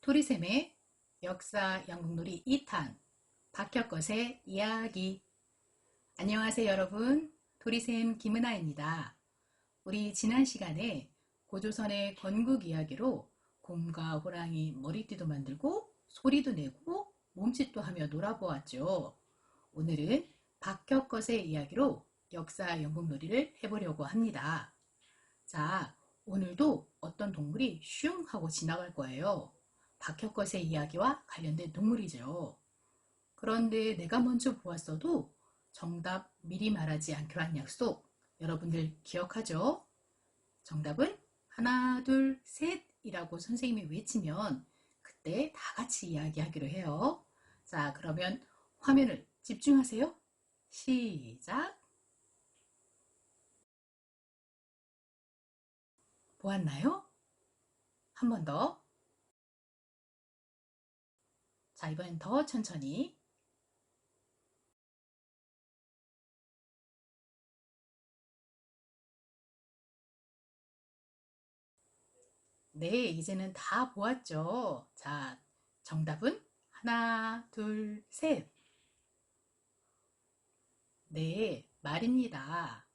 토리샘의 역사 영국놀이 2탄 박혁것의 이야기. 안녕하세요 여러분, 토리샘 김은아입니다. 우리 지난 시간에 고조선의 건국 이야기로 곰과 호랑이 머리띠도 만들고 소리도 내고 몸짓도 하며 놀아보았죠. 오늘은 박혁것의 이야기로 역사 영국놀이를 해보려고 합니다. 자, 오늘도 어떤 동물이 슝 하고 지나갈 거예요. 박혁것의 이야기와 관련된 동물이죠. 그런데 내가 먼저 보았어도 정답 미리 말하지 않기로 한 약속, 여러분들 기억하죠? 정답은 하나, 둘, 셋이라고 선생님이 외치면 그때 다 같이 이야기하기로 해요. 자, 그러면 화면을 집중하세요. 시작! 보았나요? 한 번 더. 자, 이번엔 더 천천히. 네, 이제는 다 보았죠. 자, 정답은 하나, 둘, 셋. 네, 말입니다.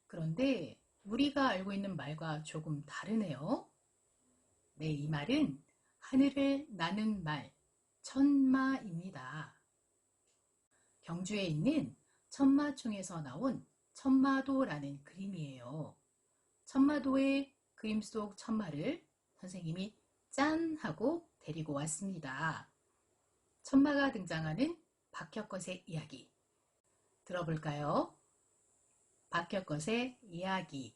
그런데 우리가 알고 있는 말과 조금 다르네요. 네, 이 말은 하늘을 나는 말, 천마입니다. 경주에 있는 천마총에서 나온 천마도라는 그림이에요. 천마도의 그림 속 천마를 선생님이 짠 하고 데리고 왔습니다. 천마가 등장하는 박혁것의 이야기 들어볼까요? 박혁것의 이야기.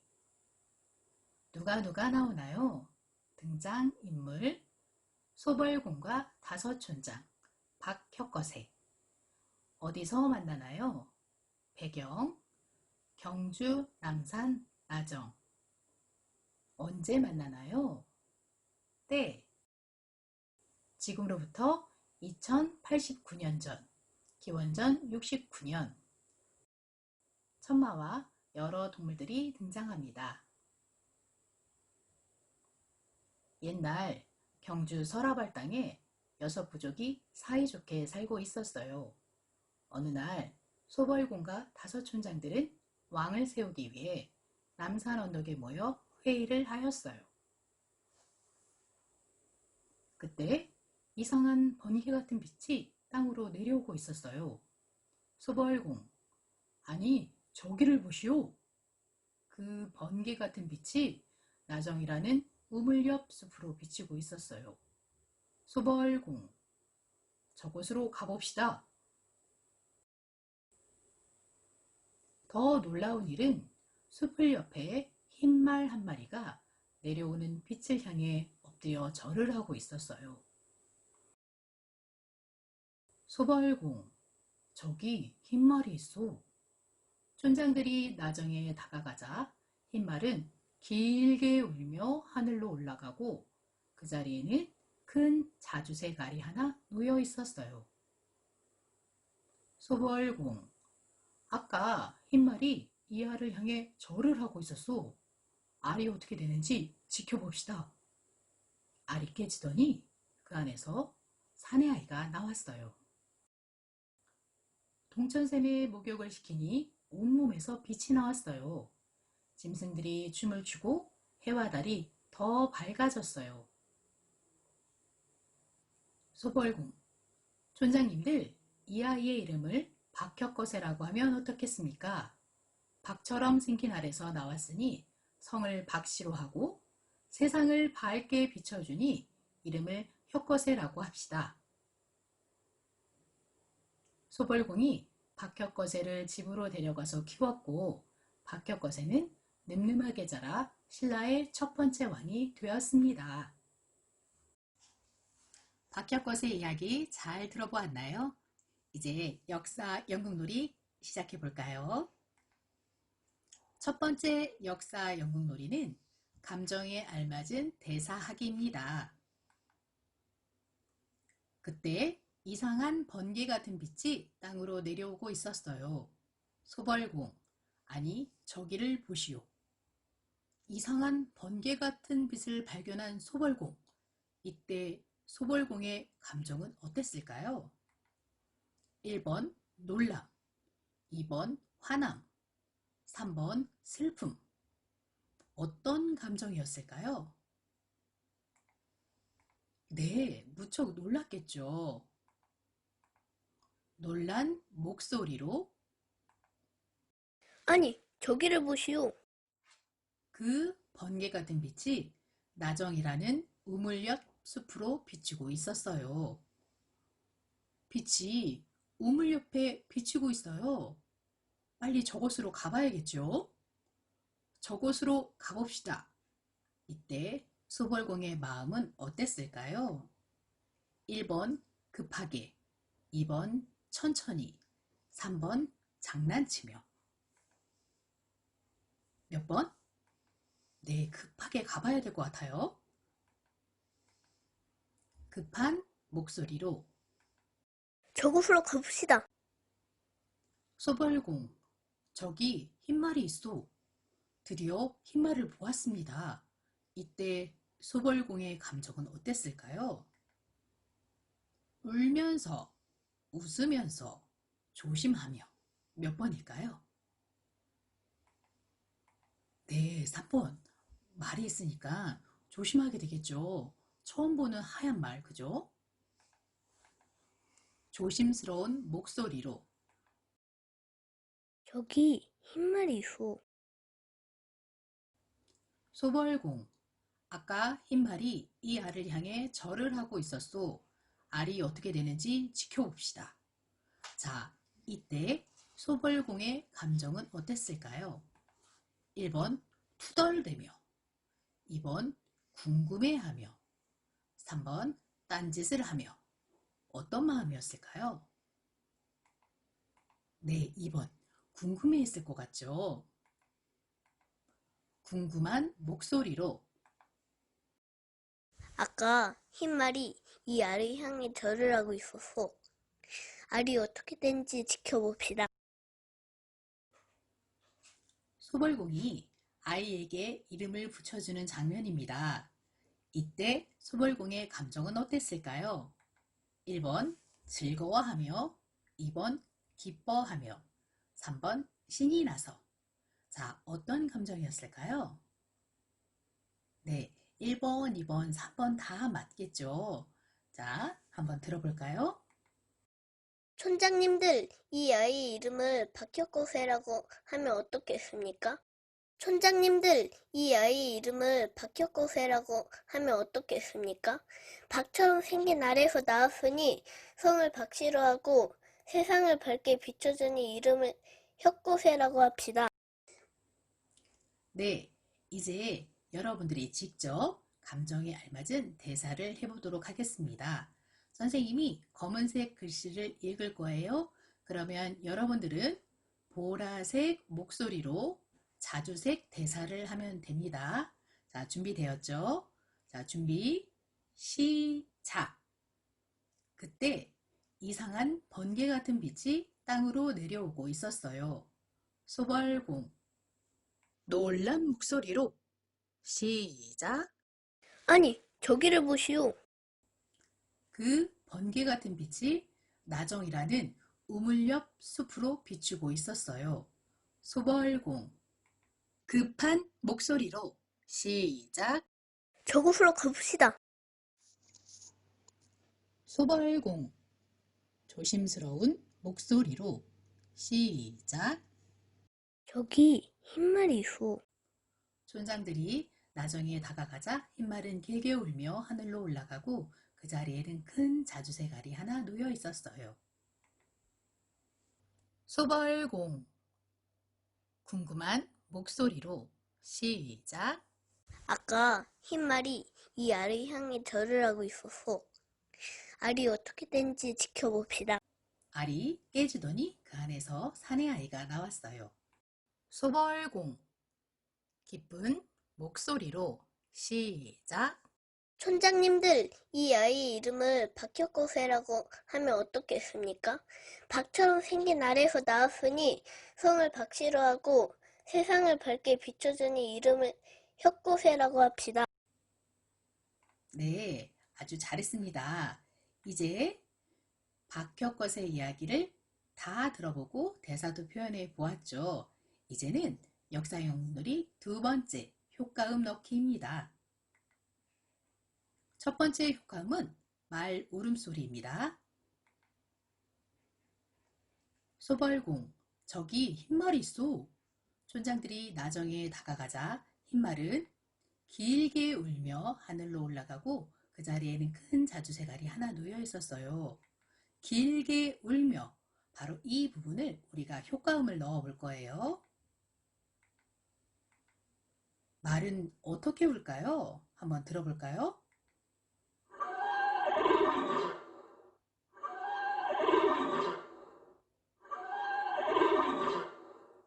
누가 나오나요? 등장인물 소벌공과 다섯촌장 박혁것의. 어디서 만나나요? 배경 경주, 남산, 나정. 언제 만나나요? 때 지금으로부터 2089년 전, 기원전 69년. 천마와 여러 동물들이 등장합니다. 옛날 경주 서라발 땅에 6부족이 사이좋게 살고 있었어요. 어느 날 소벌공과 다섯촌장들은 왕을 세우기 위해 남산 언덕에 모여 회의를 하였어요. 그때 이상한 번개 같은 빛이 땅으로 내려오고 있었어요. 소벌공, 아니 저기를 보시오. 그 번개 같은 빛이 나정이라는 우물 옆 숲으로 비치고 있었어요. 소벌공, 저곳으로 가봅시다. 더 놀라운 일은 숲을 옆에 흰 말 한 마리가 내려오는 빛을 향해 엎드려 절을 하고 있었어요. 소벌공, 저기 흰 말이 있어. 촌장들이 나정에 다가가자 흰 말은 길게 울며 하늘로 올라가고 그 자리에는 큰 자주색 알이 하나 놓여 있었어요. 소벌공, 아까 흰 말이 이 알을 향해 절을 하고 있었어. 알이 어떻게 되는지 지켜봅시다. 알이 깨지더니 그 안에서 사내아이가 나왔어요. 동천샘에 목욕을 시키니 온몸에서 빛이 나왔어요. 짐승들이 춤을 추고 해와 달이 더 밝아졌어요. 소벌공, 촌장님들, 이 아이의 이름을 박혁거세라고 하면 어떻겠습니까? 박처럼 생긴 알에서 나왔으니 성을 박씨로 하고 세상을 밝게 비춰주니 이름을 혁거세라고 합시다. 소벌공이 박혁거세를 집으로 데려가서 키웠고 박혁거세는 늠름하게 자라 신라의 첫 번째 왕이 되었습니다. 박혁거세 이야기 잘 들어보았나요? 이제 역사 영국놀이 시작해 볼까요? 첫 번째 역사 영국놀이는 감정에 알맞은 대사하기입니다. 그때 이상한 번개 같은 빛이 땅으로 내려오고 있었어요. 소벌공, 아니 저기를 보시오. 이상한 번개 같은 빛을 발견한 소벌공. 이때 소벌공의 감정은 어땠을까요? 1번 놀람, 2번 화남, 3번 슬픔. 어떤 감정이었을까요? 네, 무척 놀랐겠죠. 놀란 목소리로 아니, 저기를 보시오. 그 번개 같은 빛이 나정이라는 우물 옆 숲으로 비추고 있었어요. 빛이 우물 옆에 비추고 있어요. 빨리 저곳으로 가봐야겠죠? 저곳으로 가봅시다. 이때 소벌공의 마음은 어땠을까요? 1번 급하게, 2번 천천히, 3번 장난치며. 몇 번? 네, 급하게 가봐야 될 것 같아요. 급한 목소리로 저곳으로 가봅시다. 소벌공, 저기 흰말이 있어. 드디어 흰말을 보았습니다. 이때 소벌공의 감정은 어땠을까요? 울면서, 웃으면서, 조심하며. 몇 번일까요? 네, 3번. 말이 있으니까 조심하게 되겠죠. 처음 보는 하얀 말, 그죠? 조심스러운 목소리로 저기 흰말이 있어. 소벌공, 아까 흰말이 이 알을 향해 절을 하고 있었소. 알이 어떻게 되는지 지켜봅시다. 자, 이때 소벌공의 감정은 어땠을까요? 1번 투덜대며, 2번 궁금해하며, 3번 딴짓을 하며. 어떤 마음이었을까요? 네, 2번 궁금해했을 것 같죠? 궁금한 목소리로 아까 흰말이 이 알을 향해 절을 하고 있었어. 알이 어떻게 된지 지켜봅시다. 소벌공이 아이에게 이름을 붙여주는 장면입니다. 이때 소벌공의 감정은 어땠을까요? 1번 즐거워하며, 2번 기뻐하며, 3번 신이 나서. 자, 어떤 감정이었을까요? 네, 1번, 2번, 3번 다 맞겠죠? 자, 한번 들어볼까요? 촌장님들, 이 아이의 이름을 박혁거세라고 하면 어떻겠습니까? 촌장님들, 이 아이의 이름을 박혁거세라고 하면 어떻겠습니까? 박처럼 생긴 알에서 나왔으니 성을 박씨로 하고 세상을 밝게 비춰주니 이름을 혁거세라고 합시다. 네, 이제 여러분들이 직접 감정에 알맞은 대사를 해보도록 하겠습니다. 선생님이 검은색 글씨를 읽을 거예요. 그러면 여러분들은 보라색 목소리로 자주색 대사를 하면 됩니다. 자, 준비되었죠? 자, 준비, 시작! 그때 이상한 번개 같은 빛이 땅으로 내려오고 있었어요. 소벌공, 놀란 목소리로 시작! 아니, 저기를 보시오. 그 번개 같은 빛이 나정이라는 우물 옆 숲으로 비추고 있었어요. 소벌공, 급한 목소리로 시작! 저곳으로 가봅시다. 소벌공, 조심스러운 목소리로 시작! 저기 흰말이 있어. 촌장들이 나정이에 다가가자 흰말은 길게 울며 하늘로 올라가고 그 자리에는 큰 자주색 알이 하나 놓여 있었어요. 소벌공, 궁금한 목소리로 시작! 아까 흰말이 이 알을 향해 절을 하고 있었어. 알이 어떻게 된지 지켜봅시다. 알이 깨지더니 그 안에서 사내 아이가 나왔어요. 소벌공, 기쁜 목소리로 시작! 촌장님들, 이 아이의 이름을 박혁거세라고 하면 어떻겠습니까? 박처럼 생긴 알에서 나왔으니 성을 박씨로 하고 세상을 밝게 비춰주니 이름을 혁거세라고 합시다. 네, 아주 잘했습니다. 이제 박혁것의 이야기를 다 들어보고 대사도 표현해 보았죠. 이제는 역사용 놀이 두 번째 효과음 넣기입니다. 첫 번째 효과음은 말 울음소리입니다. 소벌공, 저기 흰말이 있어. 촌장들이 나정에 다가가자 흰말은 길게 울며 하늘로 올라가고 그 자리에는 큰 자주새갈이 하나 놓여 있었어요. 길게 울며, 바로 이 부분을 우리가 효과음을 넣어 볼 거예요. 말은 어떻게 울까요? 한번 들어볼까요?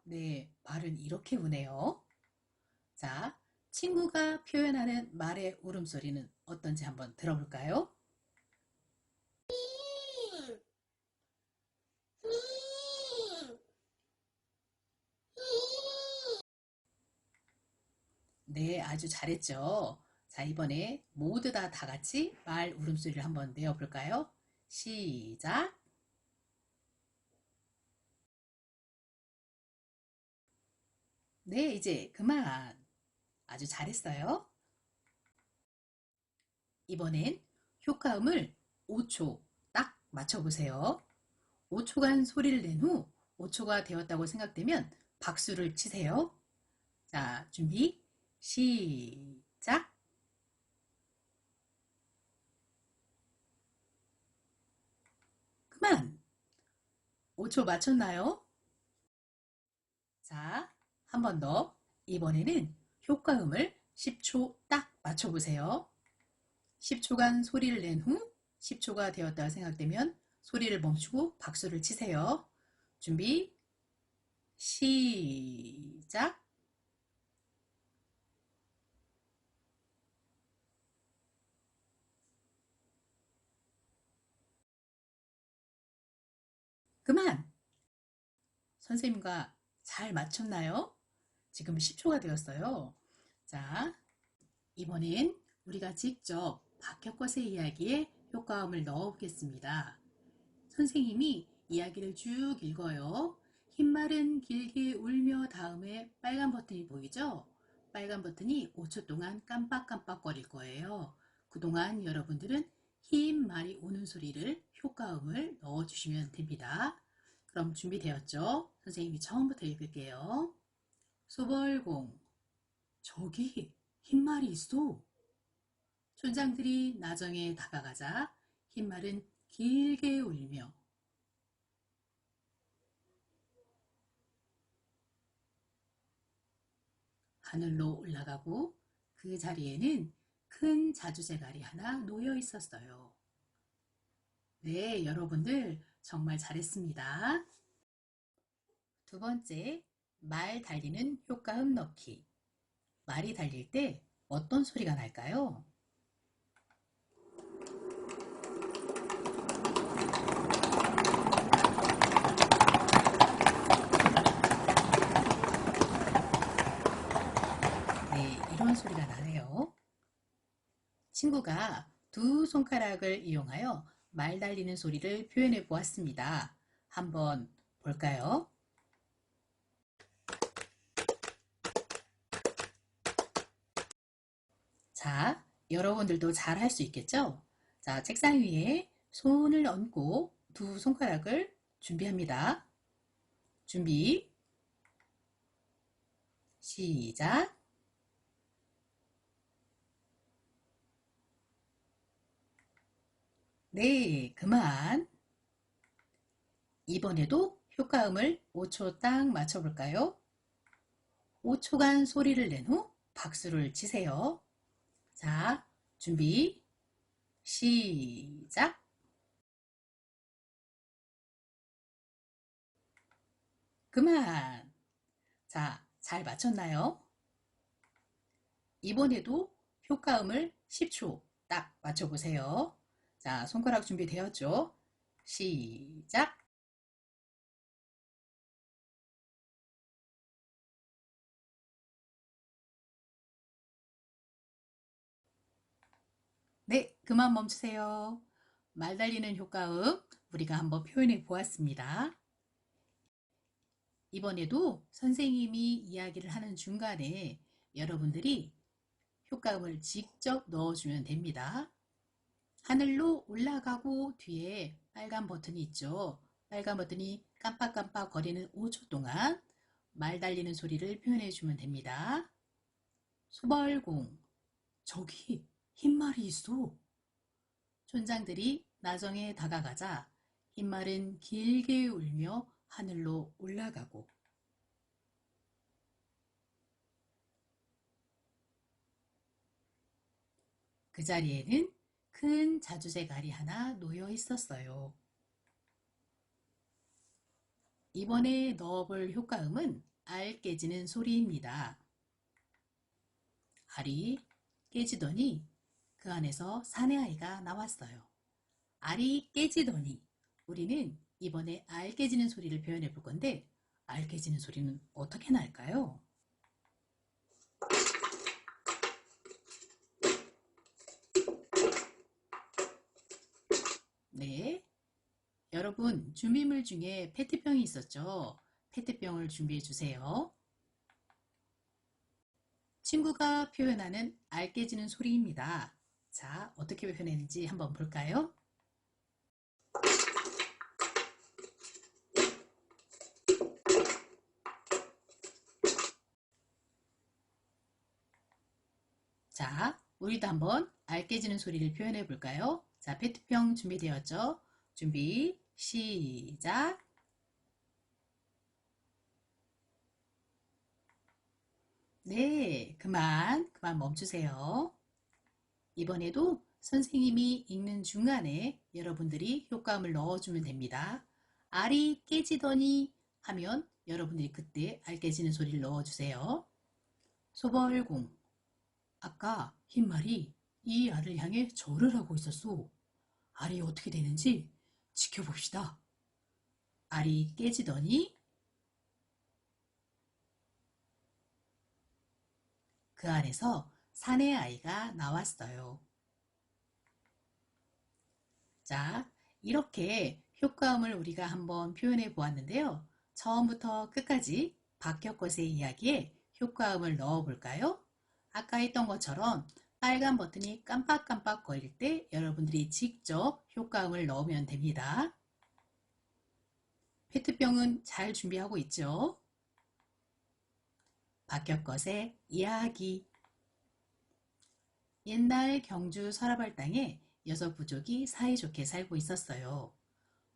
네, 말은 이렇게 우네요. 자, 친구가 표현하는 말의 울음소리는 어떤지 한번 들어볼까요? 네, 아주 잘했죠. 자, 이번에 모두 다 같이 말 울음소리를 한번 내어볼까요? 시작! 네, 이제 그만. 아주 잘했어요. 이번엔 효과음을 5초 딱 맞춰보세요. 5초간 소리를 낸 후 5초가 되었다고 생각되면 박수를 치세요. 자, 준비, 시작! 그만! 5초 맞췄나요? 자, 한 번 더. 이번에는 효과음을 10초 딱 맞춰보세요. 10초간 소리를 낸 후 10초가 되었다고 생각되면 소리를 멈추고 박수를 치세요. 준비, 시작! 그만! 선생님과 잘 맞췄나요? 지금 10초가 되었어요. 자, 이번엔 우리가 직접 박혁것의 이야기에 효과음을 넣어보겠습니다. 선생님이 이야기를 쭉 읽어요. 흰말은 길게 울며 다음에 빨간 버튼이 보이죠? 빨간 버튼이 5초 동안 깜빡깜빡거릴 거예요. 그동안 여러분들은 흰 말이 오는 소리를 효과음을 넣어주시면 됩니다. 그럼 준비되었죠? 선생님이 처음부터 읽을게요. 소벌공, 저기 흰말이 있어. 촌장들이 나정에 다가가자 흰말은 길게 울며 하늘로 올라가고 그 자리에는 큰 자주새갈이 하나 놓여 있었어요. 네, 여러분들 정말 잘했습니다. 두 번째, 말 달리는 효과음 넣기. 말이 달릴 때 어떤 소리가 날까요? 네, 이런 소리가 나네요. 친구가 두 손가락을 이용하여 말 달리는 소리를 표현해 보았습니다. 한번 볼까요? 자, 여러분들도 잘 할 수 있겠죠? 자, 책상 위에 손을 얹고 두 손가락을 준비합니다. 준비, 시작! 네, 그만. 이번에도 효과음을 5초 딱 맞춰볼까요? 5초간 소리를 낸 후 박수를 치세요. 자, 준비, 시작! 그만! 자, 잘 맞췄나요? 이번에도 효과음을 10초 딱 맞춰보세요. 자, 손가락 준비되었죠? 시작! 네, 그만 멈추세요. 말 달리는 효과음 우리가 한번 표현해 보았습니다. 이번에도 선생님이 이야기를 하는 중간에 여러분들이 효과음을 직접 넣어주면 됩니다. 하늘로 올라가고 뒤에 빨간 버튼이 있죠. 빨간 버튼이 깜빡깜빡 거리는 5초 동안 말 달리는 소리를 표현해 주면 됩니다. 소벌공, 저기 흰말이 있어. 촌장들이 나정에 다가가자 흰말은 길게 울며 하늘로 올라가고, 그 자리에는 큰 자주색 알이 하나 놓여 있었어요. 이번에 넣어볼 효과음은 알 깨지는 소리입니다. 알이 깨지더니 그 안에서 사내아이가 나왔어요. 알이 깨지더니 우리는 이번에 알 깨지는 소리를 표현해 볼 건데, 알 깨지는 소리는 어떻게 날까요? 네, 여러분 준비물 중에 페트병이 있었죠? 페트병을 준비해 주세요. 친구가 표현하는 알 깨지는 소리입니다. 자, 어떻게 표현했는지 한번 볼까요? 자, 우리도 한번 알 깨지는 소리를 표현해 볼까요? 자, 페트병 준비되었죠? 준비, 시작! 네, 그만 멈추세요. 이번에도 선생님이 읽는 중간에 여러분들이 효과음을 넣어주면 됩니다. 알이 깨지더니 하면 여러분들이 그때 알 깨지는 소리를 넣어주세요. 소벌공, 아까 흰말이 이 알을 향해 절을 하고 있었소. 알이 어떻게 되는지 지켜봅시다. 알이 깨지더니 그 안에서 사내 아이가 나왔어요. 자, 이렇게 효과음을 우리가 한번 표현해 보았는데요. 처음부터 끝까지 박혁것의 이야기에 효과음을 넣어 볼까요? 아까 했던 것처럼 빨간 버튼이 깜빡깜빡 거릴 때 여러분들이 직접 효과음을 넣으면 됩니다. 페트병은 잘 준비하고 있죠? 박혁것의 이야기. 옛날 경주 서라벌 땅에 6부족이 사이좋게 살고 있었어요.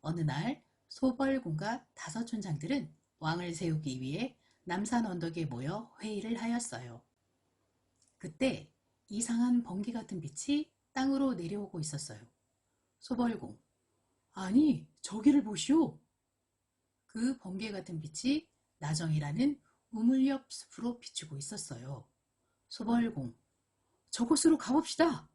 어느 날 소벌공과 5촌장들은 왕을 세우기 위해 남산 언덕에 모여 회의를 하였어요. 그때 이상한 번개 같은 빛이 땅으로 내려오고 있었어요. 소벌공, 아니 저기를 보시오. 그 번개 같은 빛이 나정이라는 우물 옆 숲으로 비추고 있었어요. 소벌공, 저곳으로 가봅시다.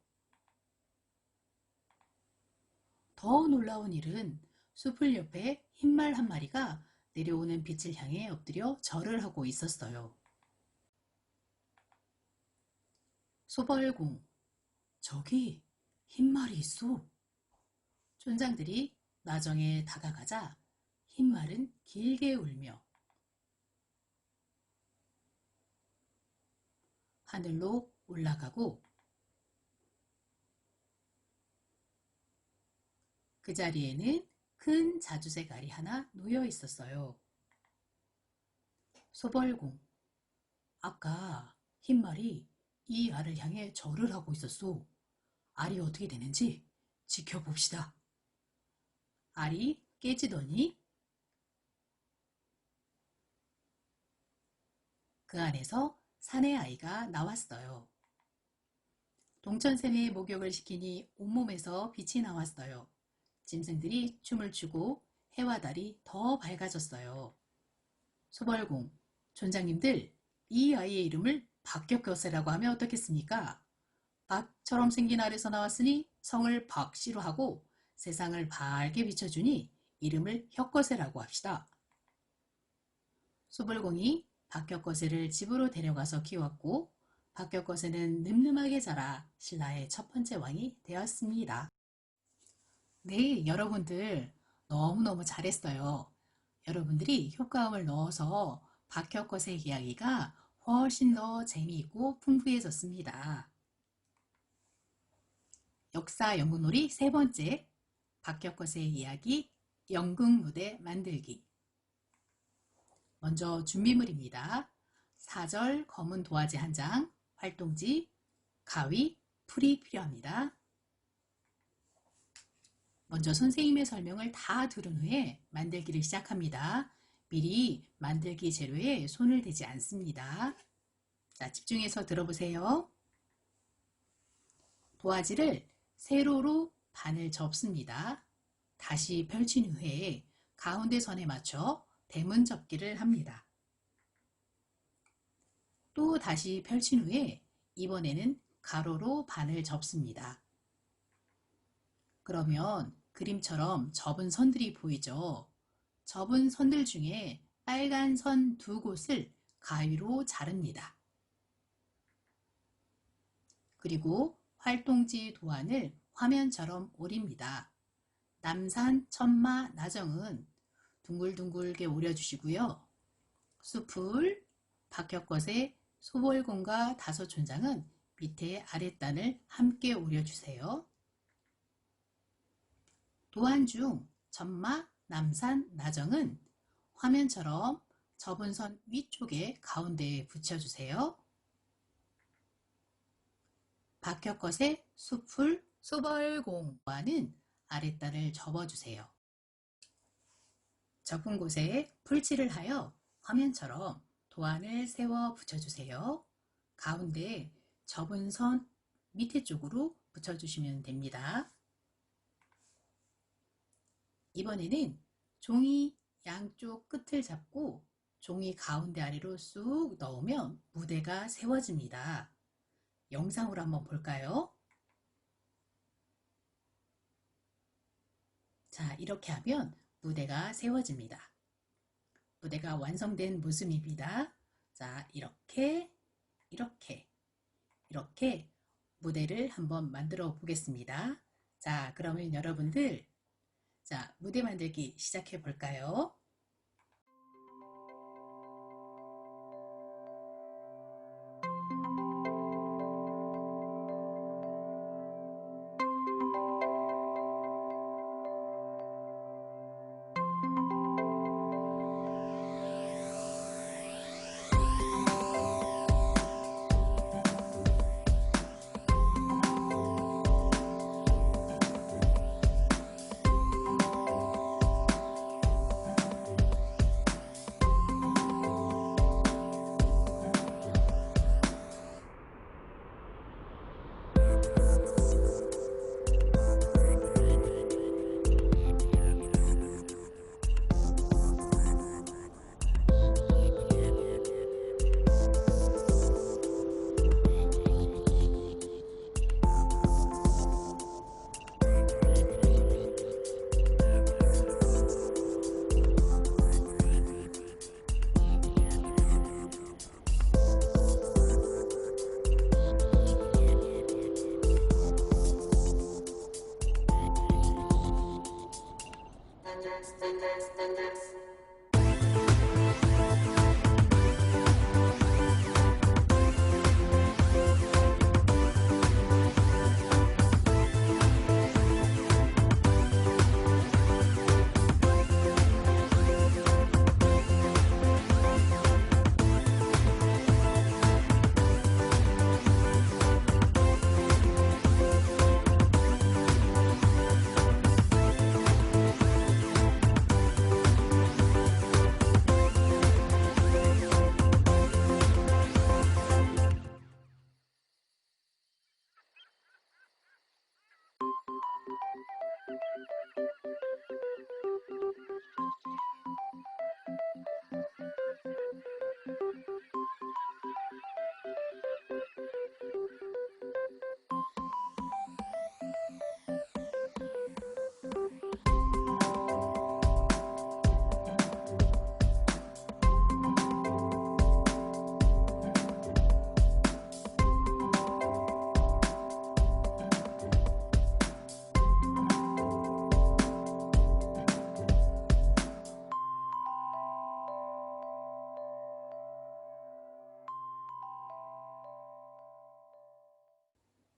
더 놀라운 일은 숲을 옆에 흰말 한 마리가 내려오는 빛을 향해 엎드려 절을 하고 있었어요. 소벌공, 저기 흰말이 있어. 촌장들이 나정에 다가가자 흰말은 길게 울며 하늘로 올라가고, 그 자리에는 큰 자주색 알이 하나 놓여 있었어요. 소벌공, 아까 흰말이 이 알을 향해 절을 하고 있었소. 알이 어떻게 되는지 지켜봅시다. 알이 깨지더니 그 안에서 사내 아이가 나왔어요. 동천샘에 목욕을 시키니 온몸에서 빛이 나왔어요. 짐승들이 춤을 추고 해와 달이 더 밝아졌어요. 소벌공, 촌장님들, 이 아이의 이름을 박격거세라고 하면 어떻겠습니까? 박처럼 생긴 알에서 나왔으니 성을 박씨로 하고 세상을 밝게 비춰주니 이름을 혁거세라고 합시다. 소벌공이 박혁거세를 집으로 데려가서 키웠고 박혁거세는 늠름하게 자라 신라의 첫 번째 왕이 되었습니다. 네, 여러분들 너무너무 잘했어요. 여러분들이 효과음을 넣어서 박혁거세 이야기가 훨씬 더 재미있고 풍부해졌습니다. 역사 연극놀이 세 번째, 박혁거세 이야기 연극무대 만들기. 먼저 준비물입니다. 사절 검은 도화지 한 장, 활동지, 가위, 풀이 필요합니다. 먼저 선생님의 설명을 다 들은 후에 만들기를 시작합니다. 미리 만들기 재료에 손을 대지 않습니다. 자, 집중해서 들어보세요. 도화지를 세로로 반을 접습니다. 다시 펼친 후에 가운데 선에 맞춰 대문 접기를 합니다. 또 다시 펼친 후에 이번에는 가로로 반을 접습니다. 그러면 그림처럼 접은 선들이 보이죠? 접은 선들 중에 빨간 선 두 곳을 가위로 자릅니다. 그리고 활동지 도안을 화면처럼 오립니다. 남산, 천마, 나정은 둥글둥글게 오려주시고요. 숲을, 박혁거세, 소벌공과 다소촌장은 밑에 아랫단을 함께 오려주세요. 도안 중 천마, 남산, 나정은 화면처럼 접은 선 위쪽에 가운데에 붙여주세요. 박혁거세, 숲을, 소벌공과는 아랫단을 접어주세요. 접은 곳에 풀칠을 하여 화면처럼 도안을 세워 붙여주세요. 가운데 접은 선 밑에 쪽으로 붙여주시면 됩니다. 이번에는 종이 양쪽 끝을 잡고 종이 가운데 아래로 쑥 넣으면 무대가 세워집니다. 영상으로 한번 볼까요? 자, 이렇게 하면 무대가 세워집니다. 무대가 완성된 모습입니다. 자, 이렇게 무대를 한번 만들어 보겠습니다. 자, 그러면 여러분들, 자, 무대 만들기 시작해 볼까요?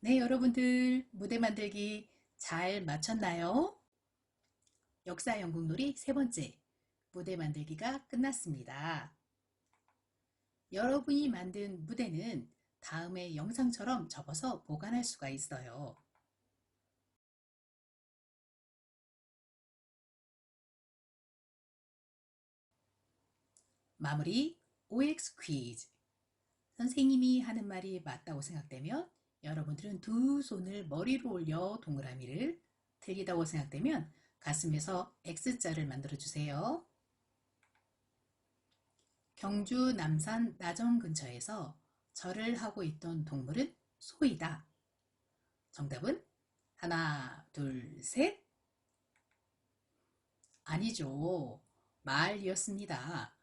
네, 여러분들 무대 만들기 잘 마쳤나요? 역사 연극놀이 세 번째 무대 만들기가 끝났습니다. 여러분이 만든 무대는 다음에 영상처럼 접어서 보관할 수가 있어요. 마무리 OX 퀴즈. 선생님이 하는 말이 맞다고 생각되면 여러분들은 두 손을 머리로 올려 동그라미를, 틀리다고 생각되면 가슴에서 X자를 만들어 주세요. 경주 남산 나정 근처에서 절을 하고 있던 동물은 소이다. 정답은 하나, 둘, 셋. 아니죠. 말이었습니다.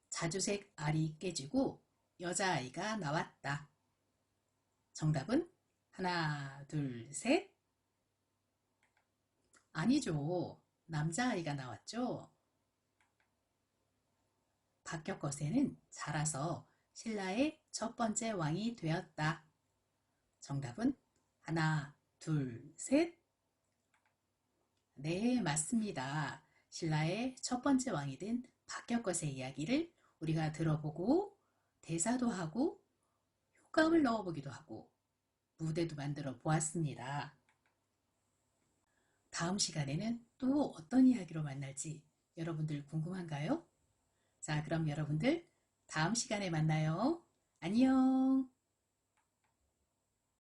자주색 알이 깨지고 여자아이가 나왔다. 정답은 하나, 둘, 셋. 아니죠. 남자아이가 나왔죠. 박혁거세는 자라서 신라의 첫 번째 왕이 되었다. 정답은 하나, 둘, 셋. 네, 맞습니다. 신라의 첫 번째 왕이 된 박혁거세 이야기를 우리가 들어보고 대사도 하고 효과음을 넣어보기도 하고 무대도 만들어 보았습니다. 다음 시간에는 또 어떤 이야기로 만날지 여러분들 궁금한가요? 자, 그럼 여러분들 다음 시간에 만나요. 안녕.